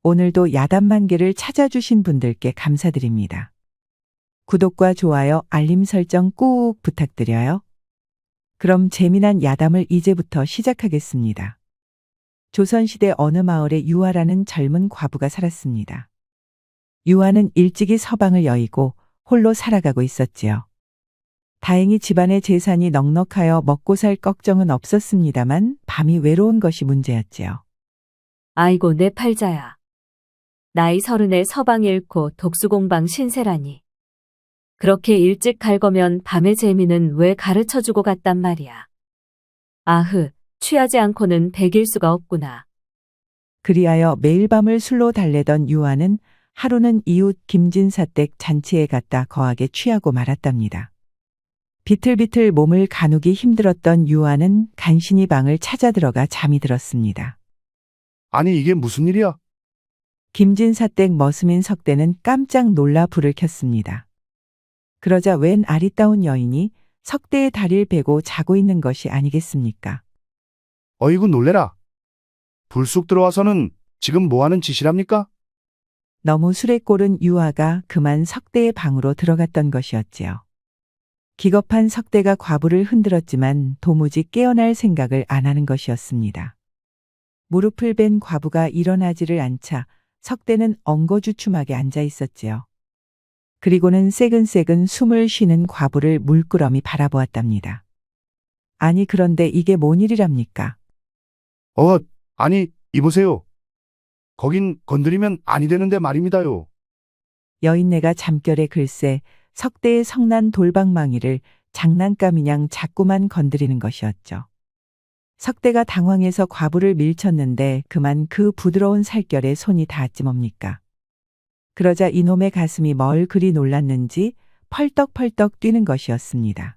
오늘도 야단만개를 찾아주신 분들께 감사드립니다. 구독과 좋아요, 알림 설정 꾹 부탁드려요. 그럼 재미난 야담을 이제부터 시작하겠습니다. 조선시대 어느 마을에 유아라는 젊은 과부가 살았습니다. 유아는 일찍이 서방을 여의고 홀로 살아가고 있었지요. 다행히 집안의 재산이 넉넉하여 먹고 살 걱정은 없었습니다만 밤이 외로운 것이 문제였지요. 아이고 내 팔자야. 나이 30에 서방 잃고 독수공방 신세라니. 그렇게 일찍 갈 거면 밤의 재미는 왜 가르쳐주고 갔단 말이야. 아흐, 취하지 않고는 배길 수가 없구나. 그리하여 매일 밤을 술로 달래던 유아는 하루는 이웃 김진사댁 잔치에 갔다 거하게 취하고 말았답니다. 비틀비틀 몸을 가누기 힘들었던 유아는 간신히 방을 찾아 들어가 잠이 들었습니다. 아니 이게 무슨 일이야? 김진사댁 머슴인 석대는 깜짝 놀라 불을 켰습니다. 그러자 웬 아리따운 여인이 석대의 다리를 베고 자고 있는 것이 아니겠습니까? 어이구 놀래라. 불쑥 들어와서는 지금 뭐하는 짓이랍니까? 너무 술에 꼴은 유아가 그만 석대의 방으로 들어갔던 것이었지요. 기겁한 석대가 과부를 흔들었지만 도무지 깨어날 생각을 안 하는 것이었습니다. 무릎을 벤 과부가 일어나지를 않자 석대는 엉거주춤하게 앉아 있었지요. 그리고는 새근새근 숨을 쉬는 과부를 물끄러미 바라보았답니다. 아니 그런데 이게 뭔 일이랍니까? 아니 이보세요. 거긴 건드리면 아니 되는데 말입니다요. 여인네가 잠결에 글쎄 석대의 성난 돌방망이를 장난감이냥 자꾸만 건드리는 것이었죠. 석대가 당황해서 과부를 밀쳤는데 그만 그 부드러운 살결에 손이 닿았지 뭡니까. 그러자 이놈의 가슴이 뭘 그리 놀랐는지 펄떡펄떡 뛰는 것이었습니다.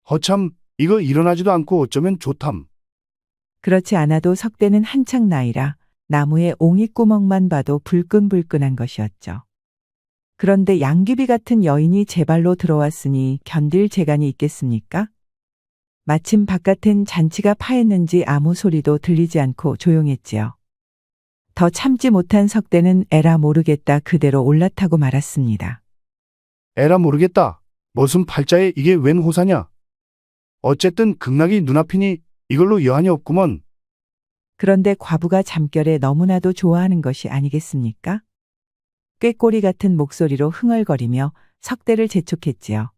허참 이거 일어나지도 않고 어쩌면 좋담. 그렇지 않아도 석대는 한창 나이라 나무의 옹이구멍만 봐도 불끈불끈한 것이었죠. 그런데 양귀비 같은 여인이 제 발로 들어왔으니 견딜 재간이 있겠습니까? 마침 바깥엔 잔치가 파했는지 아무 소리도 들리지 않고 조용했지요. 더 참지 못한 석대는 에라 모르겠다 그대로 올라타고 말았습니다. 에라 모르겠다. 무슨 팔자에 이게 웬 호사냐. 어쨌든 극락이 눈앞이니 이걸로 여한이 없구먼. 그런데 과부가 잠결에 너무나도 좋아하는 것이 아니겠습니까? 꾀꼬리 같은 목소리로 흥얼거리며 석대를 재촉했지요.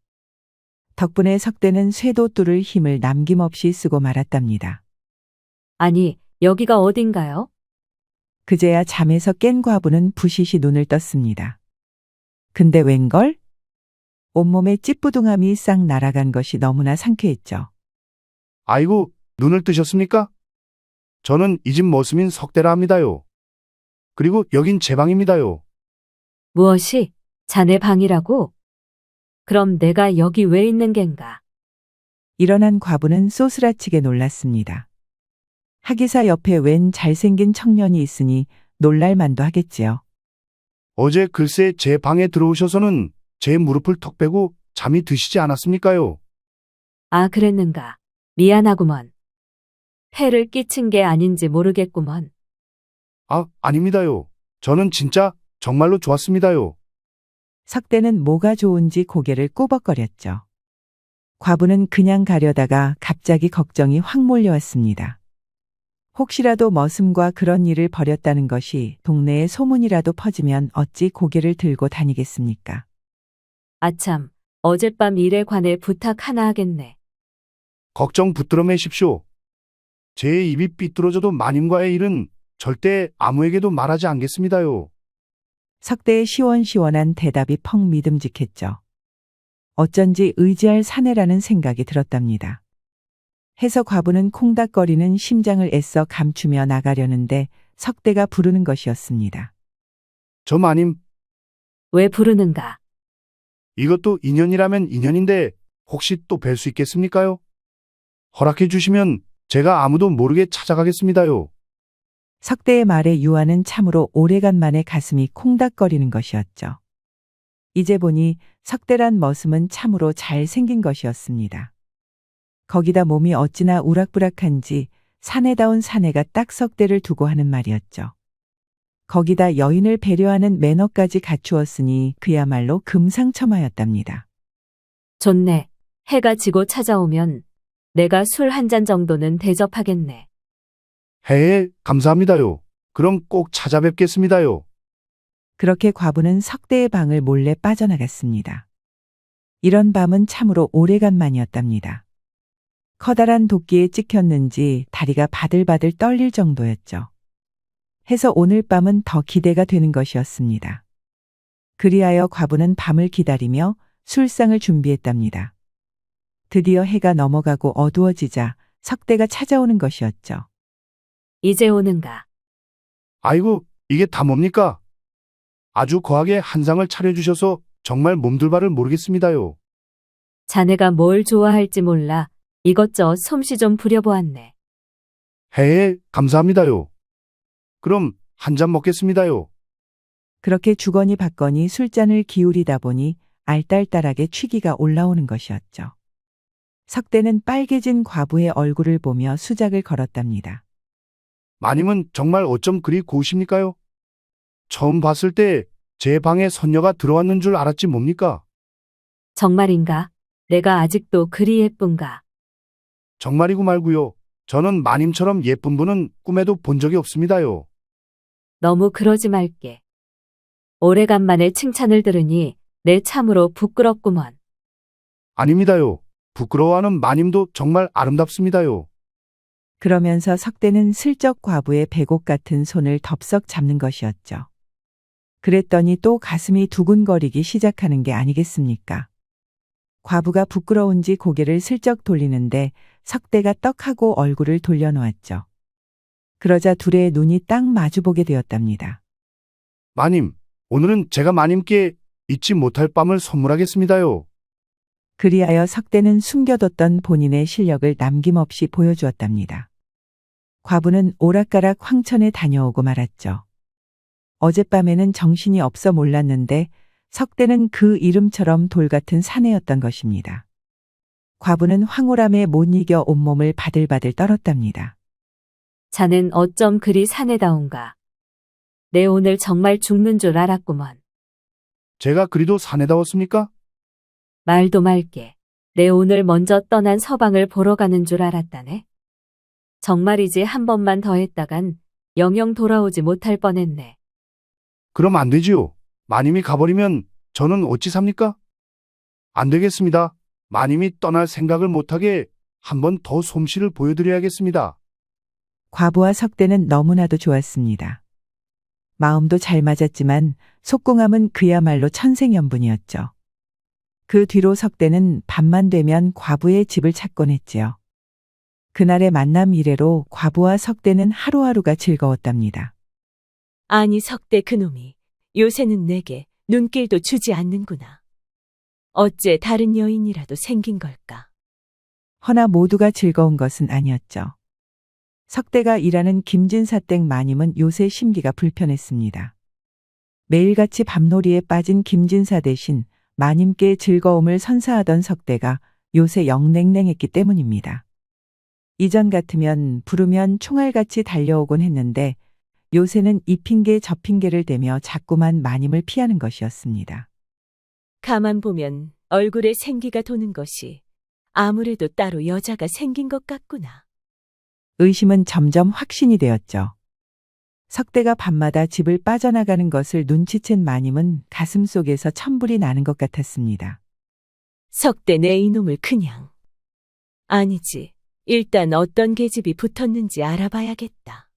덕분에 석대는 쇠도 뚫을 힘을 남김없이 쓰고 말았답니다. 아니, 여기가 어딘가요? 그제야 잠에서 깬 과부는 부시시 눈을 떴습니다. 근데 웬걸? 온몸에 찌뿌둥함이 싹 날아간 것이 너무나 상쾌했죠. 아이고 눈을 뜨셨습니까? 저는 이 집 머슴인 석대라 합니다요. 그리고 여긴 제 방입니다요. 무엇이? 자네 방이라고? 그럼 내가 여기 왜 있는 겐가? 일어난 과부는 쏘스라치게 놀랐습니다. 하기사 옆에 웬 잘생긴 청년이 있으니 놀랄만도 하겠지요. 어제 글쎄 제 방에 들어오셔서는 제 무릎을 턱 빼고 잠이 드시지 않았습니까요? 아, 그랬는가? 미안하구먼. 폐를 끼친 게 아닌지 모르겠구먼. 아닙니다요. 저는 진짜 정말로 좋았습니다요. 석대는 뭐가 좋은지 고개를 꾸벅거렸죠. 과부는 그냥 가려다가 갑자기 걱정이 확 몰려왔습니다. 혹시라도 머슴과 그런 일을 벌였다는 것이 동네에 소문이라도 퍼지면 어찌 고개를 들고 다니겠습니까? 아참, 어젯밤 일에 관해 부탁 하나 하겠네. 걱정 붙들어 매십시오. 제 입이 삐뚤어져도 마님과의 일은 절대 아무에게도 말하지 않겠습니다요. 석대의 시원시원한 대답이 펑 믿음직했죠. 어쩐지 의지할 사내라는 생각이 들었답니다. 해서 과부는 콩닥거리는 심장을 애써 감추며 나가려는데 석대가 부르는 것이었습니다. 저 마님, 왜 부르는가? 이것도 인연이라면 인연인데 혹시 또 뵐 수 있겠습니까요? 허락해 주시면 제가 아무도 모르게 찾아가겠습니다요. 석대의 말에 유아는 참으로 오래간만에 가슴이 콩닥거리는 것이었죠. 이제 보니 석대란 머슴은 참으로 잘생긴 것이었습니다. 거기다 몸이 어찌나 우락부락한지 사내다운 사내가 딱 석대를 두고 하는 말이었죠. 거기다 여인을 배려하는 매너까지 갖추었으니 그야말로 금상첨화였답니다. 좋네. 해가 지고 찾아오면 내가 술 한 잔 정도는 대접하겠네. 해에 감사합니다요. 그럼 꼭 찾아뵙겠습니다요. 그렇게 과부는 석대의 방을 몰래 빠져나갔습니다. 이런 밤은 참으로 오래간만이었답니다. 커다란 도끼에 찍혔는지 다리가 바들바들 떨릴 정도였죠. 해서 오늘 밤은 더 기대가 되는 것이었습니다. 그리하여 과부는 밤을 기다리며 술상을 준비했답니다. 드디어 해가 넘어가고 어두워지자 석대가 찾아오는 것이었죠. 이제 오는가? 아이고, 이게 다 뭡니까? 아주 거하게 한 상을 차려주셔서 정말 몸둘 바를 모르겠습니다요. 자네가 뭘 좋아할지 몰라 이것저것 솜씨 좀 부려보았네. 해에 감사합니다요. 그럼 한 잔 먹겠습니다요. 그렇게 주거니 받거니 술잔을 기울이다 보니 알딸딸하게 취기가 올라오는 것이었죠. 석대는 빨개진 과부의 얼굴을 보며 수작을 걸었답니다. 마님은 정말 어쩜 그리 고우십니까요? 처음 봤을 때 제 방에 선녀가 들어왔는 줄 알았지 뭡니까? 정말인가? 내가 아직도 그리 예쁜가? 정말이고 말고요. 저는 마님처럼 예쁜 분은 꿈에도 본 적이 없습니다요. 너무 그러지 말게. 오래간만에 칭찬을 들으니 내 참으로 부끄럽구먼. 아닙니다요. 부끄러워하는 마님도 정말 아름답습니다요. 그러면서 석대는 슬쩍 과부의 배곡 같은 손을 덥석 잡는 것이었죠. 그랬더니 또 가슴이 두근거리기 시작하는 게 아니겠습니까? 과부가 부끄러운지 고개를 슬쩍 돌리는데 석대가 떡하고 얼굴을 돌려놓았죠. 그러자 둘의 눈이 딱 마주보게 되었답니다. 마님, 오늘은 제가 마님께 잊지 못할 밤을 선물하겠습니다요. 그리하여 석대는 숨겨뒀던 본인의 실력을 남김없이 보여주었답니다. 과부는 오락가락 황천에 다녀오고 말았죠. 어젯밤에는 정신이 없어 몰랐는데 석대는 그 이름처럼 돌 같은 사내였던 것입니다. 과부는 황홀함에 못 이겨 온몸을 바들바들 떨었답니다. 자넨 어쩜 그리 사내다운가? 내 오늘 정말 죽는 줄 알았구먼. 제가 그리도 사내다웠습니까? 말도 말게. 내 오늘 먼저 떠난 서방을 보러 가는 줄 알았다네. 정말이지 한 번만 더 했다간 영영 돌아오지 못할 뻔했네. 그럼 안 되지요. 마님이 가버리면 저는 어찌 삽니까? 안 되겠습니다. 마님이 떠날 생각을 못하게 한 번 더 솜씨를 보여드려야겠습니다. 과부와 석대는 너무나도 좋았습니다. 마음도 잘 맞았지만 속궁합은 그야말로 천생연분이었죠. 그 뒤로 석대는 밤만 되면 과부의 집을 찾곤 했지요. 그날의 만남 이래로 과부와 석대는 하루하루가 즐거웠답니다. 아니 석대 그놈이 요새는 내게 눈길도 주지 않는구나. 어째 다른 여인이라도 생긴 걸까? 허나 모두가 즐거운 것은 아니었죠. 석대가 일하는 김진사댁 마님은 요새 심기가 불편했습니다. 매일같이 밤놀이에 빠진 김진사 대신 마님께 즐거움을 선사하던 석대가 요새 영냉냉했기 때문입니다. 이전 같으면 부르면 총알같이 달려오곤 했는데 요새는 이 핑계 저 핑계를 대며 자꾸만 마님을 피하는 것이었습니다. 가만 보면 얼굴에 생기가 도는 것이 아무래도 따로 여자가 생긴 것 같구나. 의심은 점점 확신이 되었죠. 석대가 밤마다 집을 빠져나가는 것을 눈치챈 마님은 가슴속에서 천불이 나는 것 같았습니다. 석대 내 이놈을 그냥. 아니지. 일단 어떤 계집이 붙었는지 알아봐야겠다.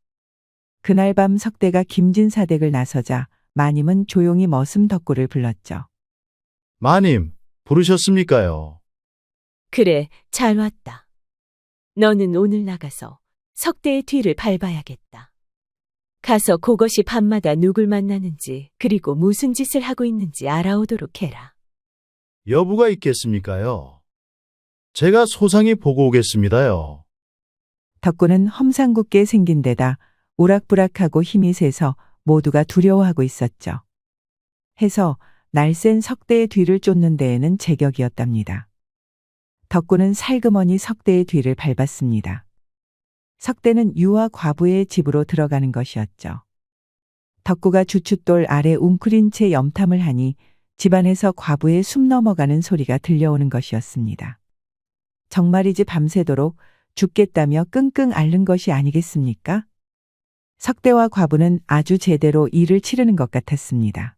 그날 밤 석대가 김진사댁을 나서자 마님은 조용히 머슴 덕구를 불렀죠. 마님, 부르셨습니까요? 그래, 잘 왔다. 너는 오늘 나가서 석대의 뒤를 밟아야겠다. 가서 그것이 밤마다 누굴 만나는지 그리고 무슨 짓을 하고 있는지 알아오도록 해라. 여부가 있겠습니까요? 제가 소상히 보고 오겠습니다요. 덕구는 험상궂게 생긴 데다 우락부락하고 힘이 세서 모두가 두려워하고 있었죠. 해서 날쌘 석대의 뒤를 쫓는 데에는 제격이었답니다. 덕구는 살그머니 석대의 뒤를 밟았습니다. 석대는 유아 과부의 집으로 들어가는 것이었죠. 덕구가 주춧돌 아래 웅크린 채 염탐을 하니 집안에서 과부의 숨 넘어가는 소리가 들려오는 것이었습니다. 정말이지 밤새도록 죽겠다며 끙끙 앓는 것이 아니겠습니까? 석대와 과부는 아주 제대로 일을 치르는 것 같았습니다.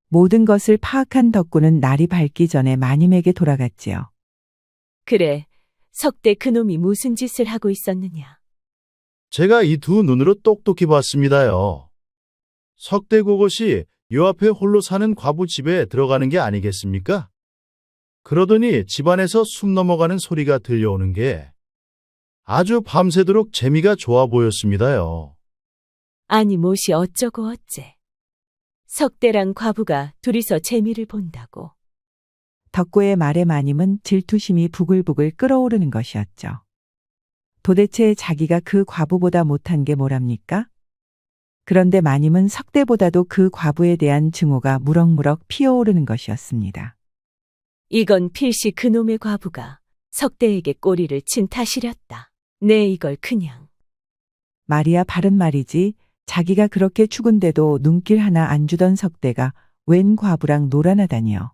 모든 것을 파악한 덕구는 날이 밝기 전에 마님에게 돌아갔지요. 그래, 석대 그놈이 무슨 짓을 하고 있었느냐? 제가 이 두 눈으로 똑똑히 봤습니다요. 석대 그것이 요 앞에 홀로 사는 과부 집에 들어가는 게 아니겠습니까? 그러더니 집안에서 숨 넘어가는 소리가 들려오는 게 아주 밤새도록 재미가 좋아 보였습니다요. 아니 못이 어쩌고 어째. 석대랑 과부가 둘이서 재미를 본다고. 덕구의 말에 마님은 질투심이 부글부글 끓어오르는 것이었죠. 도대체 자기가 그 과부보다 못한 게 뭐랍니까? 그런데 마님은 석대보다도 그 과부에 대한 증오가 무럭무럭 피어오르는 것이었습니다. 이건 필시 그놈의 과부가 석대에게 꼬리를 친 탓이렸다. 네, 이걸 그냥. 말이야 바른 말이지. 자기가 그렇게 죽은데도 눈길 하나 안 주던 석대가 웬 과부랑 놀아나다니요.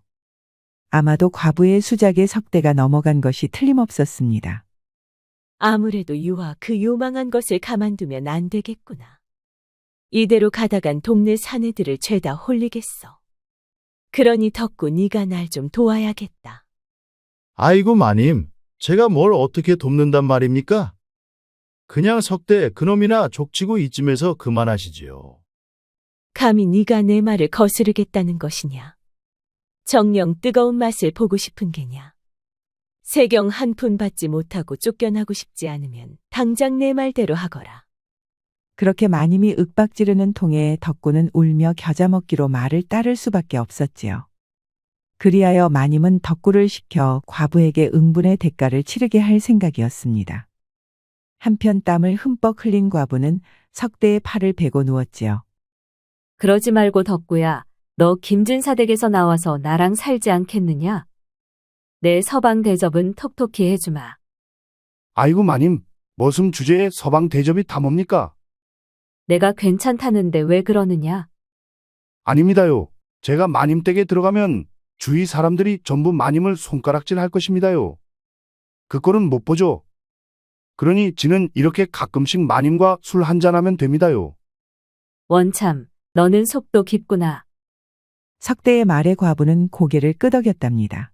아마도 과부의 수작에 석대가 넘어간 것이 틀림없었습니다. 아무래도 유아 그 요망한 것을 가만두면 안 되겠구나. 이대로 가다간 동네 사내들을 죄다 홀리겠어. 그러니 덕구 네가 날 좀 도와야겠다. 아이고 마님, 제가 뭘 어떻게 돕는단 말입니까? 그냥 석대 그놈이나 족치고 이쯤에서 그만하시지요. 감히 네가 내 말을 거스르겠다는 것이냐? 정녕 뜨거운 맛을 보고 싶은 게냐? 세경 한 푼 받지 못하고 쫓겨나고 싶지 않으면 당장 내 말대로 하거라. 그렇게 마님이 윽박지르는 통에 덕구는 울며 겨자먹기로 말을 따를 수밖에 없었지요. 그리하여 마님은 덕구를 시켜 과부에게 응분의 대가를 치르게 할 생각이었습니다. 한편 땀을 흠뻑 흘린 과부는 석대의 팔을 베고 누웠지요. 그러지 말고 덕구야, 너 김진사 댁에서 나와서 나랑 살지 않겠느냐? 내 서방 대접은 톡톡히 해주마. 아이고 마님, 머슴 주제에 서방 대접이 다 뭡니까? 내가 괜찮다는데 왜 그러느냐? 아닙니다요. 제가 마님 댁에 들어가면 주위 사람들이 전부 마님을 손가락질 할 것입니다요. 그 꼴은 못 보죠. 그러니 지는 이렇게 가끔씩 마님과 술 한잔하면 됩니다요. 원참, 너는 속도 깊구나. 석대의 말에 과부는 고개를 끄덕였답니다.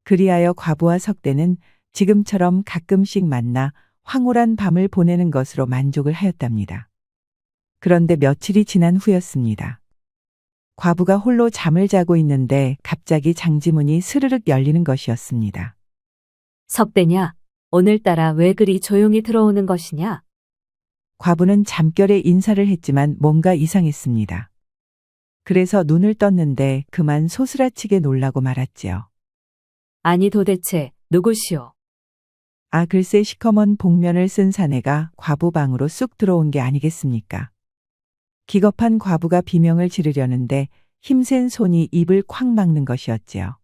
그리하여 과부와 석대는 지금처럼 가끔씩 만나 황홀한 밤을 보내는 것으로 만족을 하였답니다. 그런데 며칠이 지난 후였습니다. 과부가 홀로 잠을 자고 있는데 갑자기 장지문이 스르륵 열리는 것이었습니다. 석대냐? 오늘따라 왜 그리 조용히 들어오는 것이냐? 과부는 잠결에 인사를 했지만 뭔가 이상했습니다. 그래서 눈을 떴는데 그만 소스라치게 놀라고 말았지요. 아니 도대체 누구시오? 아 글쎄 시커먼 복면을 쓴 사내가 과부 방으로 쑥 들어온 게 아니겠습니까? 기겁한 과부가 비명을 지르려는데 힘센 손이 입을 콱 막는 것이었지요.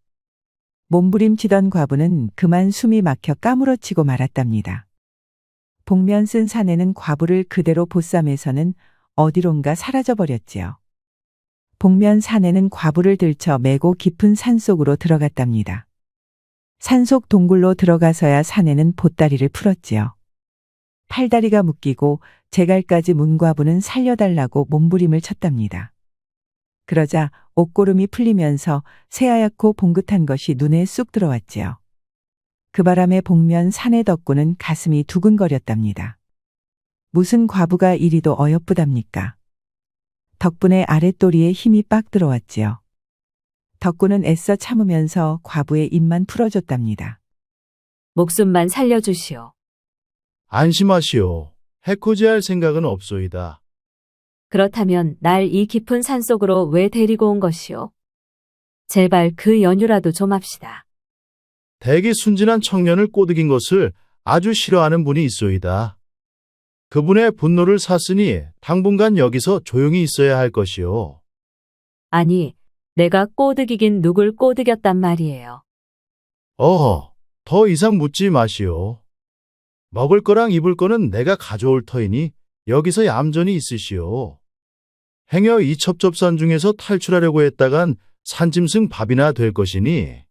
몸부림치던 과부는 그만 숨이 막혀 까무러치고 말았답니다. 복면 쓴 사내는 과부를 그대로 보쌈해서는 어디론가 사라져버렸지요. 복면 사내는 과부를 들쳐 메고 깊은 산속으로 들어갔답니다. 산속 동굴로 들어가서야 사내는 보따리를 풀었지요. 팔다리가 묶이고 제갈까지 문 과부는 살려달라고 몸부림을 쳤답니다. 그러자 옷고름이 풀리면서 새하얗고 봉긋한 것이 눈에 쑥 들어왔지요. 그 바람에 복면 사내 덕구는 가슴이 두근거렸답니다. 무슨 과부가 이리도 어여쁘답니까? 덕분에 아랫도리에 힘이 빡 들어왔지요. 덕구는 애써 참으면서 과부의 입만 풀어줬답니다. 목숨만 살려주시오. 안심하시오. 해코지할 생각은 없소이다. 그렇다면 날 이 깊은 산속으로 왜 데리고 온 것이오? 제발 그 연유라도 좀 합시다. 대기 순진한 청년을 꼬드긴 것을 아주 싫어하는 분이 있소이다. 그분의 분노를 샀으니 당분간 여기서 조용히 있어야 할 것이오. 아니, 내가 꼬드기긴 누굴 꼬드겼단 말이에요. 어허, 더 이상 묻지 마시오. 먹을 거랑 입을 거는 내가 가져올 터이니 여기서 얌전히 있으시오. 행여 이 첩첩산 중에서 탈출하려고 했다간 산짐승 밥이나 될 것이니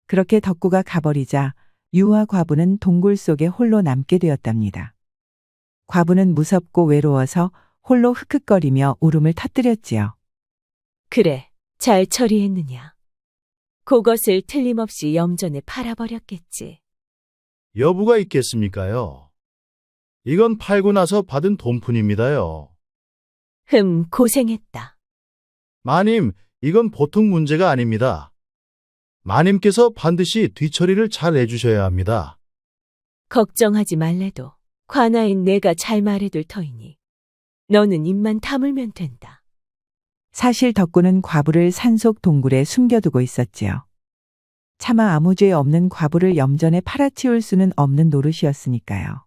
그렇게 덕구가 가버리자 유와 과부는 동굴 속에 홀로 남게 되었답니다. 과부는 무섭고 외로워서 홀로 흑흑거리며 울음을 터뜨렸지요. 그래, 잘 처리했느냐. 그것을 틀림없이 염전에 팔아버렸겠지. 여부가 있겠습니까요? 이건 팔고 나서 받은 돈푼입니다요. 고생했다. 마님, 이건 보통 문제가 아닙니다. 마님께서 반드시 뒤처리를 잘 해주셔야 합니다. 걱정하지 말래도 관아인 내가 잘 말해둘 터이니 너는 입만 다물면 된다. 사실 덕구는 과부를 산속 동굴에 숨겨두고 있었지요. 차마 아무 죄 없는 과부를 염전에 팔아치울 수는 없는 노릇이었으니까요.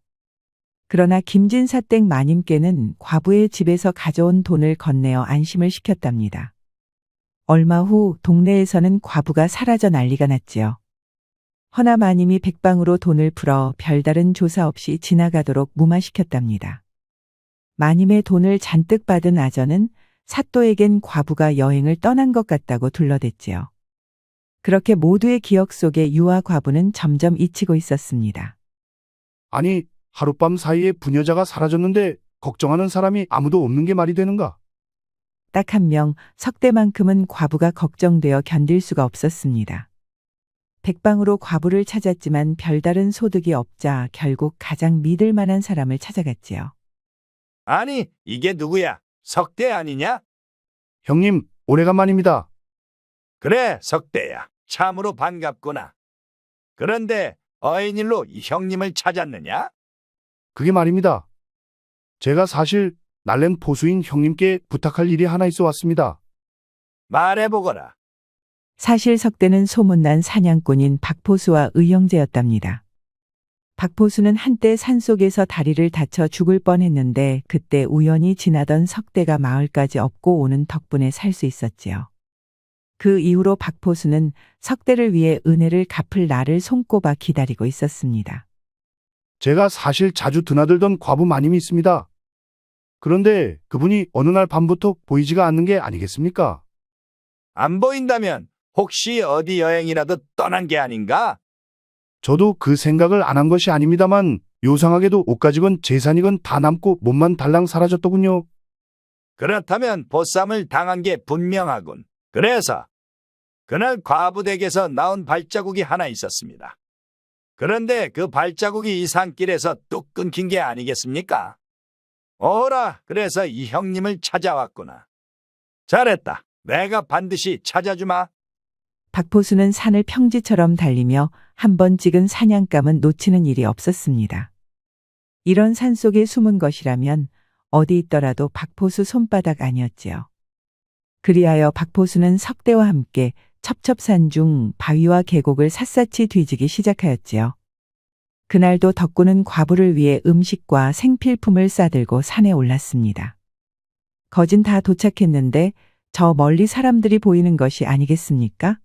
그러나 김진사댁 마님께는 과부의 집에서 가져온 돈을 건네어 안심을 시켰답니다. 얼마 후 동네에서는 과부가 사라져 난리가 났지요. 허나 마님이 백방으로 돈을 풀어 별다른 조사 없이 지나가도록 무마시켰답니다. 마님의 돈을 잔뜩 받은 아전은 사또에겐 과부가 여행을 떠난 것 같다고 둘러댔지요. 그렇게 모두의 기억 속에 유아 과부는 점점 잊히고 있었습니다. 아니, 하룻밤 사이에 부녀자가 사라졌는데 걱정하는 사람이 아무도 없는 게 말이 되는가? 딱 한 명, 석대만큼은 과부가 걱정되어 견딜 수가 없었습니다. 백방으로 과부를 찾았지만 별다른 소득이 없자 결국 가장 믿을 만한 사람을 찾아갔지요. 아니, 이게 누구야? 석대 아니냐? 형님, 오래간만입니다. 그래, 석대야. 참으로 반갑구나. 그런데 어인일로 이 형님을 찾았느냐? 그게 말입니다. 제가 사실 날랜 포수인 형님께 부탁할 일이 하나 있어 왔습니다. 말해보거라. 사실 석대는 소문난 사냥꾼인 박포수와 의형제였답니다. 박포수는 한때 산속에서 다리를 다쳐 죽을 뻔했는데 그때 우연히 지나던 석대가 마을까지 업고 오는 덕분에 살 수 있었지요. 그 이후로 박포수는 석대를 위해 은혜를 갚을 날을 손꼽아 기다리고 있었습니다. 제가 사실 자주 드나들던 과부 마님이 있습니다. 그런데 그분이 어느 날 밤부터 보이지가 않는 게 아니겠습니까? 안 보인다면 혹시 어디 여행이라도 떠난 게 아닌가? 저도 그 생각을 안 한 것이 아닙니다만 요상하게도 옷가지건 재산이건 다 남고 몸만 달랑 사라졌더군요. 그렇다면 보쌈을 당한 게 분명하군. 그래서 그날 과부댁에서 나온 발자국이 하나 있었습니다. 그런데 그 발자국이 이 산길에서 뚝 끊긴 게 아니겠습니까? 오라, 그래서 이 형님을 찾아왔구나. 잘했다. 내가 반드시 찾아주마. 박포수는 산을 평지처럼 달리며 한 번 찍은 사냥감은 놓치는 일이 없었습니다. 이런 산속에 숨은 것이라면 어디 있더라도 박포수 손바닥 아니었지요. 그리하여 박포수는 석대와 함께 첩첩산 중 바위와 계곡을 샅샅이 뒤지기 시작하였지요. 그날도 덕구는 과부를 위해 음식과 생필품을 싸들고 산에 올랐습니다. 거진 다 도착했는데 저 멀리 사람들이 보이는 것이 아니겠습니까?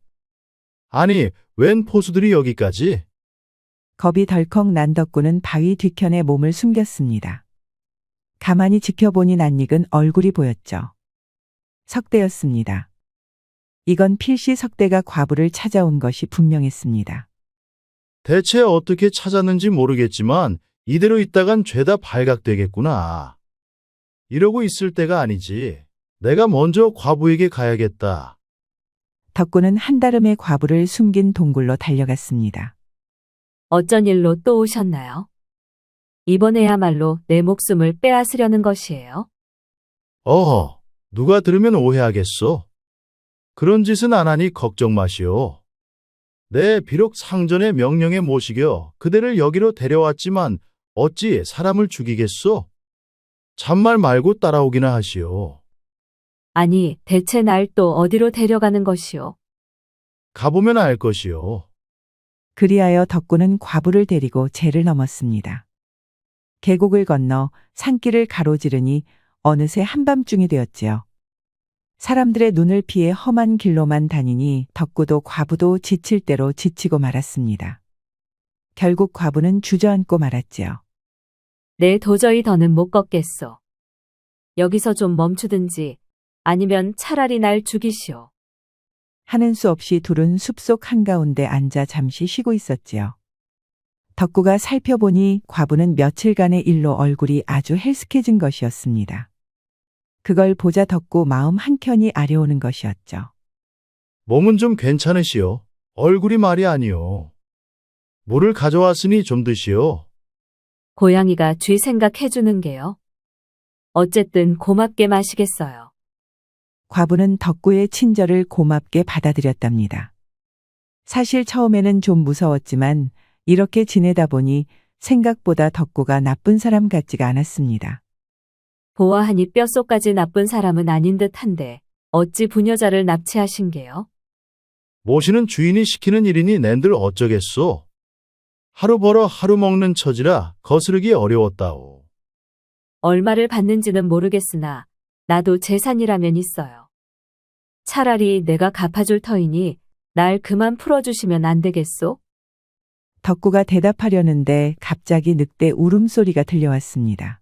아니, 웬 포수들이 여기까지? 겁이 덜컥 난 덕구는 바위 뒤편에 몸을 숨겼습니다. 가만히 지켜보니 낯익은 얼굴이 보였죠. 석대였습니다. 이건 필시 석대가 과부를 찾아온 것이 분명했습니다. 대체 어떻게 찾았는지 모르겠지만 이대로 있다간 죄다 발각되겠구나. 이러고 있을 때가 아니지. 내가 먼저 과부에게 가야겠다. 덕구는 한달음에 과부를 숨긴 동굴로 달려갔습니다. 어쩐 일로 또 오셨나요? 이번에야말로 내 목숨을 빼앗으려는 것이에요. 어허, 누가 들으면 오해하겠소. 그런 짓은 안 하니 걱정 마시오. 내 비록 상전의 명령에 모시겨 그대를 여기로 데려왔지만 어찌 사람을 죽이겠소? 잔말 말고 따라오기나 하시오. 아니, 대체 날 또 어디로 데려가는 것이오? 가보면 알 것이오. 그리하여 덕구는 과부를 데리고 제를 넘었습니다. 계곡을 건너 산길을 가로지르니 어느새 한밤중이 되었지요. 사람들의 눈을 피해 험한 길로만 다니니 덕구도 과부도 지칠 대로 지치고 말았습니다. 결국 과부는 주저앉고 말았지요. 내 도저히 더는 못 걷겠소. 여기서 좀 멈추든지 아니면 차라리 날 죽이시오. 하는 수 없이 둘은 숲속 한가운데 앉아 잠시 쉬고 있었지요. 덕구가 살펴보니 과부는 며칠간의 일로 얼굴이 아주 헬스케진 것이었습니다. 그걸 보자 덕구 마음 한켠이 아려오는 것이었죠. 몸은 좀 괜찮으시오. 얼굴이 말이 아니오. 물을 가져왔으니 좀 드시오. 고양이가 쥐 생각해주는 게요. 어쨌든 고맙게 마시겠어요. 과부는 덕구의 친절을 고맙게 받아들였답니다. 사실 처음에는 좀 무서웠지만 이렇게 지내다 보니 생각보다 덕구가 나쁜 사람 같지가 않았습니다. 보아하니 뼛속까지 나쁜 사람은 아닌 듯한데 어찌 부녀자를 납치하신 게요? 모시는 주인이 시키는 일이니 낸들 어쩌겠소. 하루 벌어 하루 먹는 처지라 거스르기 어려웠다오. 얼마를 받는지는 모르겠으나 나도 재산이라면 있어요. 차라리 내가 갚아줄 터이니 날 그만 풀어주시면 안 되겠소? 덕구가 대답하려는데 갑자기 늑대 울음소리가 들려왔습니다.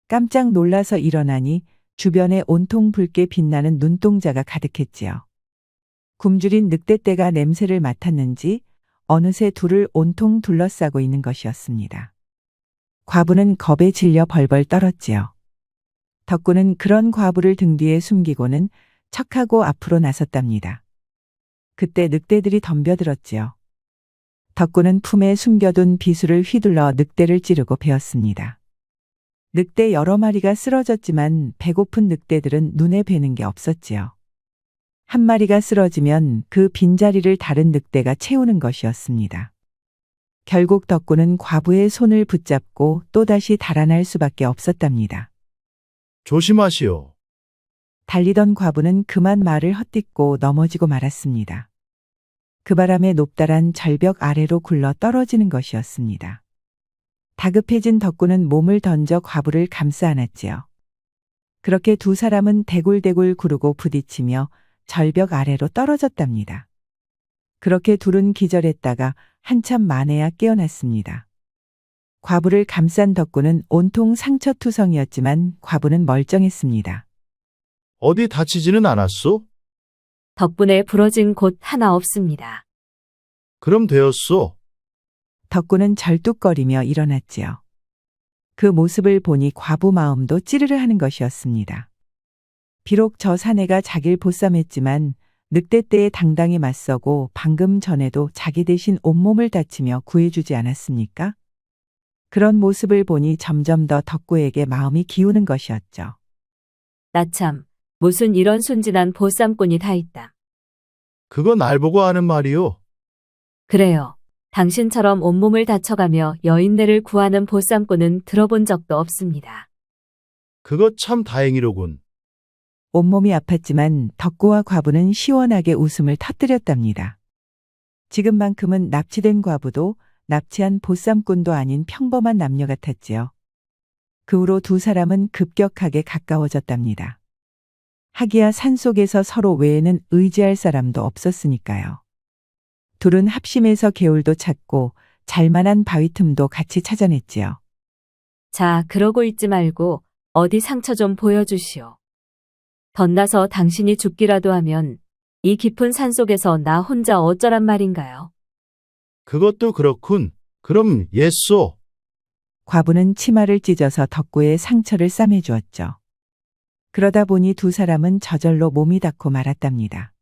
깜짝 놀라서 일어나니 주변에 온통 붉게 빛나는 눈동자가 가득했지요. 굶주린 늑대떼가 냄새를 맡았는지 어느새 둘을 온통 둘러싸고 있는 것이었습니다. 과부는 겁에 질려 벌벌 떨었지요. 덕구는 그런 과부를 등 뒤에 숨기고는 척하고 앞으로 나섰답니다. 그때 늑대들이 덤벼들었지요. 덕구는 품에 숨겨둔 비수를 휘둘러 늑대를 찌르고 베었습니다. 늑대 여러 마리가 쓰러졌지만 배고픈 늑대들은 눈에 뵈는 게 없었지요. 한 마리가 쓰러지면 그 빈자리를 다른 늑대가 채우는 것이었습니다. 결국 덕구는 과부의 손을 붙잡고 또다시 달아날 수밖에 없었답니다. 조심하시오. 달리던 과부는 그만 말을 헛딛고 넘어지고 말았습니다. 그 바람에 높다란 절벽 아래로 굴러 떨어지는 것이었습니다. 다급해진 덕구는 몸을 던져 과부를 감싸 안았지요. 그렇게 두 사람은 대굴대굴 구르고 부딪히며 절벽 아래로 떨어졌답니다. 그렇게 둘은 기절했다가 한참 만에야 깨어났습니다. 과부를 감싼 덕구는 온통 상처투성이었지만 과부는 멀쩡했습니다. 어디 다치지는 않았소? 덕분에 부러진 곳 하나 없습니다. 그럼 되었소. 덕구는 절뚝거리며 일어났지요. 그 모습을 보니 과부 마음도 찌르르 하는 것이었습니다. 비록 저 사내가 자길 보쌈했지만 늑대떼에 당당히 맞서고 방금 전에도 자기 대신 온몸을 다치며 구해주지 않았습니까? 그런 모습을 보니 점점 더 덕구에게 마음이 기우는 것이었죠. 나참, 무슨 이런 순진한 보쌈꾼이 다 있다. 그거 날 보고 하는 말이오. 그래요. 당신처럼 온몸을 다쳐가며 여인네를 구하는 보쌈꾼은 들어본 적도 없습니다. 그거 참 다행이로군. 온몸이 아팠지만 덕구와 과부는 시원하게 웃음을 터뜨렸답니다. 지금만큼은 납치된 과부도 납치한 보쌈꾼도 아닌 평범한 남녀 같았지요. 그 후로 두 사람은 급격하게 가까워졌답니다. 하기야 산속에서 서로 외에는 의지할 사람도 없었으니까요. 둘은 합심해서 개울도 찾고 잘만한 바위 틈도 같이 찾아냈지요. 자, 그러고 있지 말고 어디 상처 좀 보여주시오. 덧나서 당신이 죽기라도 하면 이 깊은 산속에서 나 혼자 어쩌란 말인가요? 그것도 그렇군. 그럼 예쏘. 과부는 치마를 찢어서 덕구의 상처를 싸매 주었죠. 그러다 보니 두 사람은 저절로 몸이 닿고 말았답니다.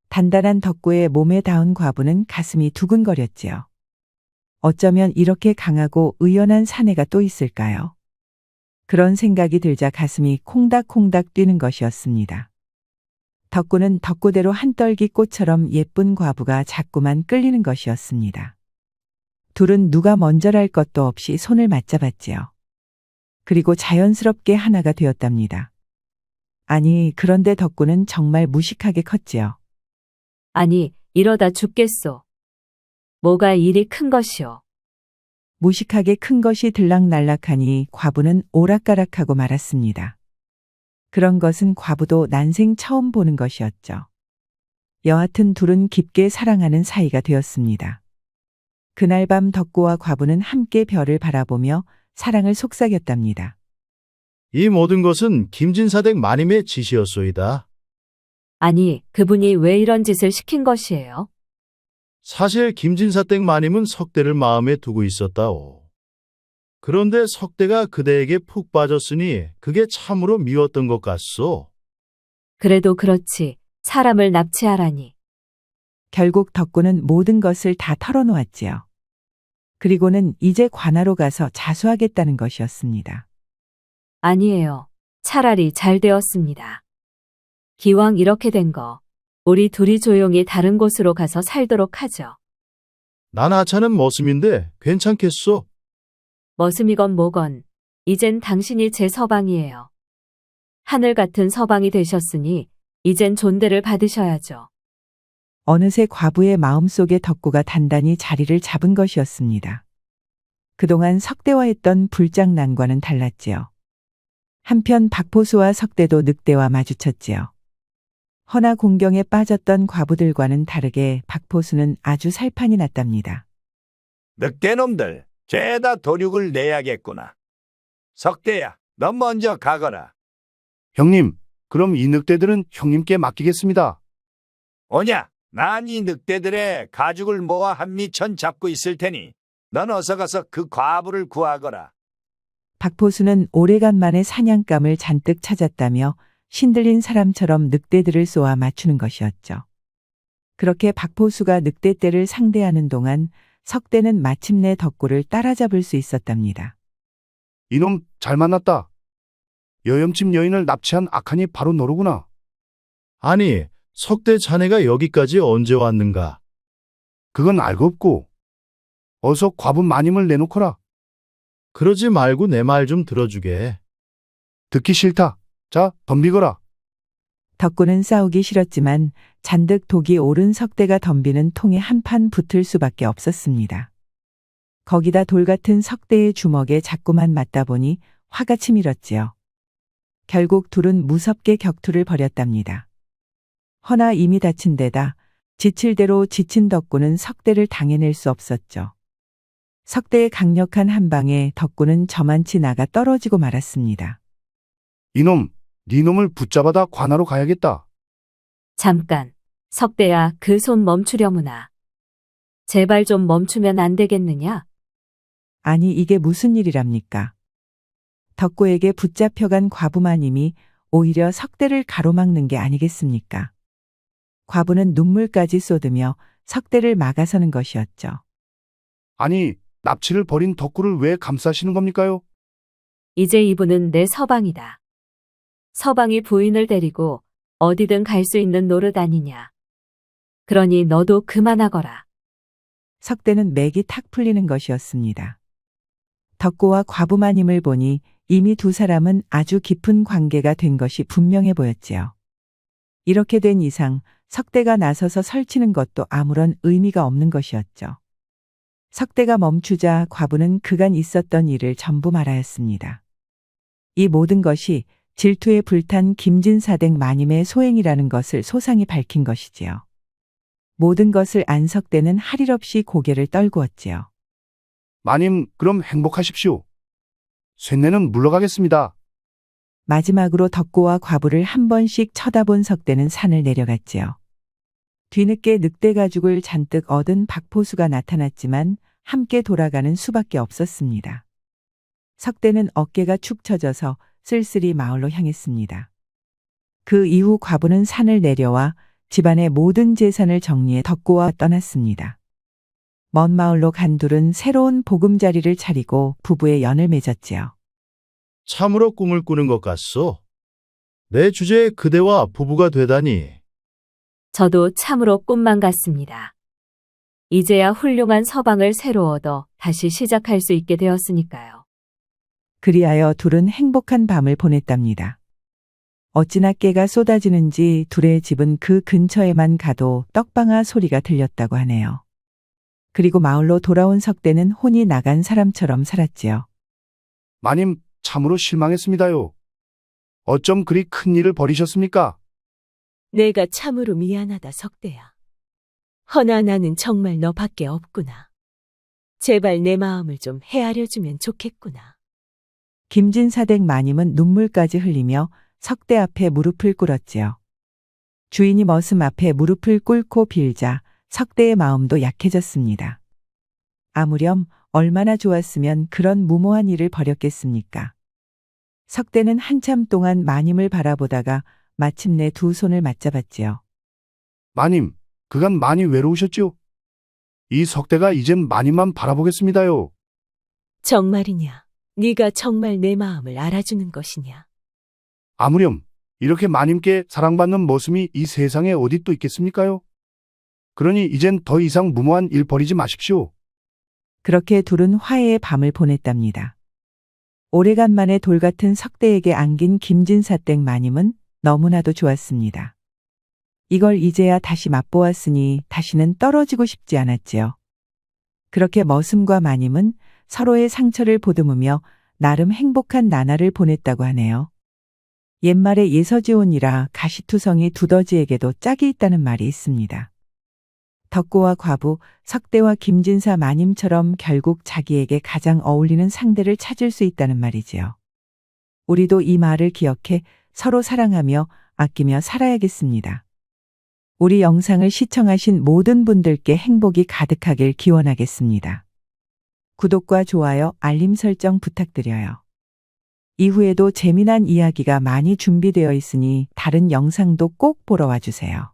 단단한 덕구의 몸에 닿은 과부는 가슴이 두근거렸지요. 어쩌면 이렇게 강하고 의연한 사내가 또 있을까요? 그런 생각이 들자 가슴이 콩닥콩닥 뛰는 것이었습니다. 덕구는 덕구대로 한떨기 꽃처럼 예쁜 과부가 자꾸만 끌리는 것이었습니다. 둘은 누가 먼저랄 것도 없이 손을 맞잡았지요. 그리고 자연스럽게 하나가 되었답니다. 아니, 그런데 덕구는 정말 무식하게 컸지요. 아니, 이러다 죽겠소. 뭐가 일이 큰 것이오. 무식하게 큰 것이 들락날락하니 과부는 오락가락하고 말았습니다. 그런 것은 과부도 난생 처음 보는 것이었죠. 여하튼 둘은 깊게 사랑하는 사이가 되었습니다. 그날 밤 덕구와 과부는 함께 별을 바라보며 사랑을 속삭였답니다. 이 모든 것은 김진사댁 마님의 지시였소이다. 아니, 그분이 왜 이런 짓을 시킨 것이에요? 사실 김진사댁 마님은 석대를 마음에 두고 있었다오. 그런데 석대가 그대에게 푹 빠졌으니 그게 참으로 미웠던 것 같소. 그래도 그렇지. 사람을 납치하라니. 결국 덕구는 모든 것을 다 털어놓았지요. 그리고는 이제 관하로 가서 자수하겠다는 것이었습니다. 아니에요. 차라리 잘 되었습니다. 기왕 이렇게 된 거, 우리 둘이 조용히 다른 곳으로 가서 살도록 하죠. 난 하찮은 머슴인데 괜찮겠소? 머슴이건 뭐건, 이젠 당신이 제 서방이에요. 하늘 같은 서방이 되셨으니, 이젠 존대를 받으셔야죠. 어느새 과부의 마음속에 덕구가 단단히 자리를 잡은 것이었습니다. 그동안 석대와 했던 불장난과는 달랐지요. 한편 박포수와 석대도 늑대와 마주쳤지요. 허나 공경에 빠졌던 과부들과는 다르게 박포수는 아주 살판이 났답니다. 늑대놈들, 죄다 도륙을 내야겠구나. 석대야, 너 먼저 가거라. 형님, 그럼 이 늑대들은 형님께 맡기겠습니다. 오냐, 난 이 늑대들의 가죽을 모아 한미천 잡고 있을 테니 넌 어서 가서 그 과부를 구하거라. 박포수는 오래간만에 사냥감을 잔뜩 찾았다며 신들린 사람처럼 늑대들을 쏘아 맞추는 것이었죠. 그렇게 박포수가 늑대떼를 상대하는 동안 석대는 마침내 덕구를 따라잡을 수 있었답니다. 이놈 잘 만났다. 여염집 여인을 납치한 악한이 바로 너로구나. 아니, 석대 자네가 여기까지 언제 왔는가? 그건 알고 없고. 어서 과부 마님을 내놓거라. 그러지 말고 내 말 좀 들어주게. 듣기 싫다. 자, 덤비거라. 덕구는 싸우기 싫었지만 잔뜩 독이 오른 석대가 덤비는 통에 한판 붙을 수밖에 없었습니다. 거기다 돌 같은 석대의 주먹에 자꾸만 맞다 보니 화가 치밀었지요. 결국 둘은 무섭게 격투를 벌였답니다. 허나 이미 다친 데다 지칠 대로 지친 덕구는 석대를 당해낼 수 없었죠. 석대의 강력한 한 방에 덕구는 저만치 나가 떨어지고 말았습니다. 이놈, 네 놈을 붙잡아다 관하로 가야겠다. 잠깐, 석대야, 그 손 멈추려무나. 제발 좀 멈추면 안 되겠느냐? 아니 이게 무슨 일이랍니까? 덕구에게 붙잡혀간 과부마님이 오히려 석대를 가로막는 게 아니겠습니까? 과부는 눈물까지 쏟으며 석대를 막아서는 것이었죠. 아니, 납치를 벌인 덕구를 왜 감싸시는 겁니까요? 이제 이분은 내 서방이다. 서방이 부인을 데리고 어디든 갈 수 있는 노릇 아니냐. 그러니 너도 그만하거라. 석대는 맥이 탁 풀리는 것이었습니다. 덕구와 과부마님을 보니 이미 두 사람은 아주 깊은 관계가 된 것이 분명해 보였지요. 이렇게 된 이상 석대가 나서서 설치는 것도 아무런 의미가 없는 것이었죠. 석대가 멈추자 과부는 그간 있었던 일을 전부 말하였습니다. 이 모든 것이 질투에 불탄 김진사댁 마님의 소행이라는 것을 소상히 밝힌 것이지요. 모든 것을 안 석대는 할 일 없이 고개를 떨구었지요. 마님, 그럼 행복하십시오. 쇠뇌는 물러가겠습니다. 마지막으로 덕구와 과부를 한 번씩 쳐다본 석대는 산을 내려갔지요. 뒤늦게 늑대 가죽을 잔뜩 얻은 박포수가 나타났지만 함께 돌아가는 수밖에 없었습니다. 석대는 어깨가 축 처져서 쓸쓸히 마을로 향했습니다. 그 이후 과부는 산을 내려와 집안의 모든 재산을 정리해 덕구와 떠났습니다. 먼 마을로 간 둘은 새로운 보금자리를 차리고 부부의 연을 맺었지요. 참으로 꿈을 꾸는 것 같소. 내 주제에 그대와 부부가 되다니. 저도 참으로 꿈만 같습니다. 이제야 훌륭한 서방을 새로 얻어 다시 시작할 수 있게 되었으니까요. 그리하여 둘은 행복한 밤을 보냈답니다. 어찌나 깨가 쏟아지는지 둘의 집은 그 근처에만 가도 떡방아 소리가 들렸다고 하네요. 그리고 마을로 돌아온 석대는 혼이 나간 사람처럼 살았지요. 마님, 참으로 실망했습니다요. 어쩜 그리 큰 일을 벌이셨습니까? 내가 참으로 미안하다, 석대야. 허나 나는 정말 너밖에 없구나. 제발 내 마음을 좀 헤아려주면 좋겠구나. 김진사댁 마님은 눈물까지 흘리며 석대 앞에 무릎을 꿇었지요. 주인이 머슴 앞에 무릎을 꿇고 빌자 석대의 마음도 약해졌습니다. 아무렴 얼마나 좋았으면 그런 무모한 일을 벌였겠습니까? 석대는 한참 동안 마님을 바라보다가 마침내 두 손을 맞잡았지요. 마님, 그간 많이 외로우셨지요? 이 석대가 이젠 마님만 바라보겠습니다요. 정말이냐? 네가 정말 내 마음을 알아주는 것이냐? 아무렴, 이렇게 마님께 사랑받는 모습이 이 세상에 어디 또 있겠습니까요? 그러니 이젠 더 이상 무모한 일 벌이지 마십시오. 그렇게 둘은 화해의 밤을 보냈답니다. 오래간만에 돌같은 석대에게 안긴 김진사댁 마님은 너무나도 좋았습니다. 이걸 이제야 다시 맛보았으니 다시는 떨어지고 싶지 않았지요. 그렇게 머슴과 마님은 서로의 상처를 보듬으며 나름 행복한 나날을 보냈다고 하네요. 옛말에 예서지온이라 가시투성이 두더지에게도 짝이 있다는 말이 있습니다. 덕고와 과부, 석대와 김진사 마님처럼 결국 자기에게 가장 어울리는 상대를 찾을 수 있다는 말이지요. 우리도 이 말을 기억해 서로 사랑하며 아끼며 살아야겠습니다. 우리 영상을 시청하신 모든 분들께 행복이 가득하길 기원하겠습니다. 구독과 좋아요, 알림 설정 부탁드려요. 이후에도 재미난 이야기가 많이 준비되어 있으니 다른 영상도 꼭 보러 와주세요.